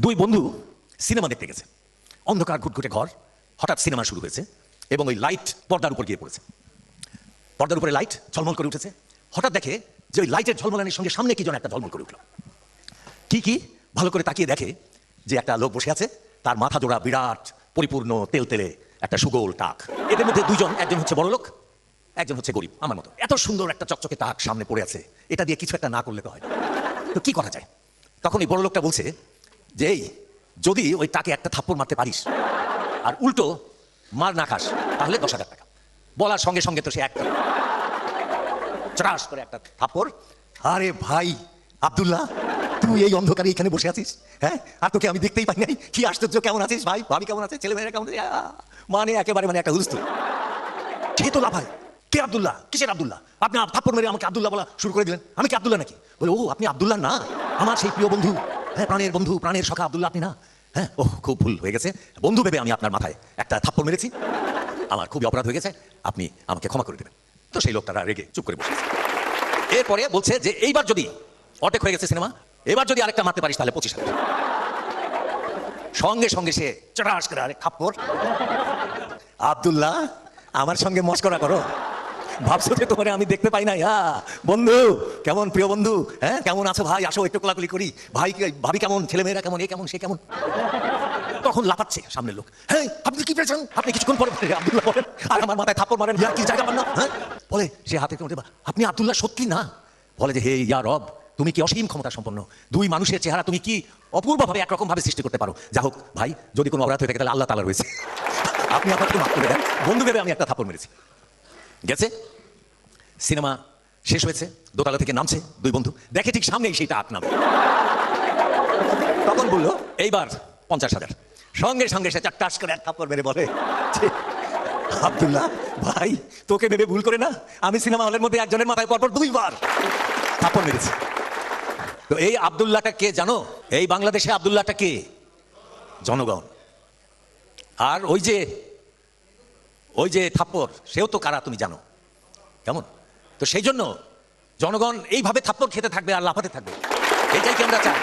দুই বন্ধু সিনেমা দেখতে গেছে। অন্ধকার ঘুটঘুটে ঘর, হঠাৎ সিনেমা শুরু হয়েছে এবং ওই লাইট পর্দার উপর গিয়ে পড়েছে। পর্দার উপরে লাইট ঝলমল করে উঠেছে। হঠাৎ দেখে যে ওই লাইটের ঝলমলানির সঙ্গে সামনে কি যেন একটা ঝলমল করে উঠল। কি ভালো করে তাকিয়ে দেখে যে একটা লোক বসে আছে, তার মাথা জোড়া বিরাট পরিপূর্ণ তেলতেলে একটা সুগোল টাক। এদের মধ্যে দুজন, একজন হচ্ছে বড় লোক, একজন হচ্ছে গরিব আমার মতো। এত সুন্দর একটা চকচকে টাক সামনে পড়ে আছে, এটা দিয়ে কিছু একটা না করলে তো হয় না। তো কি করা যায়? তখন এই বড় লোকটা বলছে যে এই যদি ওই টাকে একটা থাপ্পড় মারতে পারিস আর উল্টো মার না খাস তাহলে 10,000 টাকা। বলার সঙ্গে সঙ্গে তো সে একটা চড়াস করে একটা থাপ্পড়। আরে ভাই আব্দুল্লাহ, তুই এই অন্ধকারে এখানে বসে আছিস, হ্যাঁ? আর তোকে আমি দেখতেই পাই নাই। কি আশ্চর্য, কেমন আছিস ভাই? ভাবি কেমন আছে? ছেলে মেয়েরা কেমন আছে? মানে একেবারে মানে একটা হুলস্থুল। সে তো লাফায়, কে আব্দুল্লাহ? কিসের আব্দুল্লাহ? আপনি থাপ্পড় মেরে আমাকে আব্দুল্লাহ বলা শুরু করে দিলেন। আমি কি আব্দুল্লাহ নাকি? বলে ও আপনি আব্দুল্লাহ না, আমার সেই প্রিয় বন্ধু, হ্যাঁ প্রাণের বন্ধু, প্রাণের সখা আব্দুল্লাহ আপনি না? হ্যাঁ, ওহ খুব ভুল হয়ে গেছে, বন্ধু ভেবে আমি আপনার মাথায় একটা থাপ্পড় মেরেছি, আমার খুবই অপরাধ হয়ে গেছে, আপনি আমাকে ক্ষমা করে দেবেন। তো সেই লোকটা রেগে চুপ করে বসেছে। এরপরে বলছে যে এইবার যদি অর্ধেক হয়ে গেছে সিনেমা, এবার যদি আরেকটা মারতে পারিস তাহলে 25,000। সঙ্গে সঙ্গে সে চড়াস করে আরেক থাপ্পড়। আব্দুল্লাহ, আমার সঙ্গে মস্করা করো? ভাবছো যে তোমারে আমি দেখতে পাই না? বন্ধু কেমন, প্রিয় বন্ধু, হ্যাঁ কেমন আছো ভাই? আসো একটু কোলাকুলি করি। ভাই ভাবি কেমন, ছেলে মেয়েরা কেমন, এ কেমন সে কেমন? তখন লাফাচ্ছে সামনের লোক, হ্যাঁ আপনি কি পেয়েছেন? আপনি কিছুক্ষণ পরে আব্দুল্লাহ বলেন আর আমার মাথায় থাপ্পড় মারেন, কি জায়গা পান না? হ্যাঁ বলে সে হাতে আপনি আব্দুল্লাহ সত্যি না? বলে যে হে ইয়া রব, তুমি কি অসীম ক্ষমতা সম্পন্ন, দুই মানুষের চেহারা তুমি কি অপূর্বভাবে একরকম ভাবে সৃষ্টি করতে পারো। যা হোক ভাই, যদি কোনো অপরাধ হয়ে থাকে তাহলে আল্লাহ তাআলা রয়েছে, আপনি আমাকে মাফ করে দেন। বন্ধু ভেবে আমি একটা থাপ্পড় মেরেছি। গেছে সিনেমা শেষ হয়েছে, দোতলা থেকে নামছে দুই বন্ধু, দেখে ঠিক সামনেই সেইটা আট নামে। তখন বললো এইবার 50,000। সঙ্গে সঙ্গে সে চারটাস করে এক থাপ্পড় মেরে বলে আব্দুল্লাহ ভাই, তোকে ভেবে ভুল করে না, আমি সিনেমা হলের মধ্যে একজনের মাথায় পরপর 2বার থাপ্পড় মেরেছি। তো এই আব্দুল্লাহটা কে জানো? এই বাংলাদেশে আব্দুল্লাহটা কে? জনগণ। আর ওই যে থাপ্পড়, সেও তো কারা তুমি জানো কেমন? তো সেই জন্য জনগণ এইভাবে থাপ্পড় খেতে থাকবে আর লাফাতে থাকবে, এটাই কি আমরা চাই?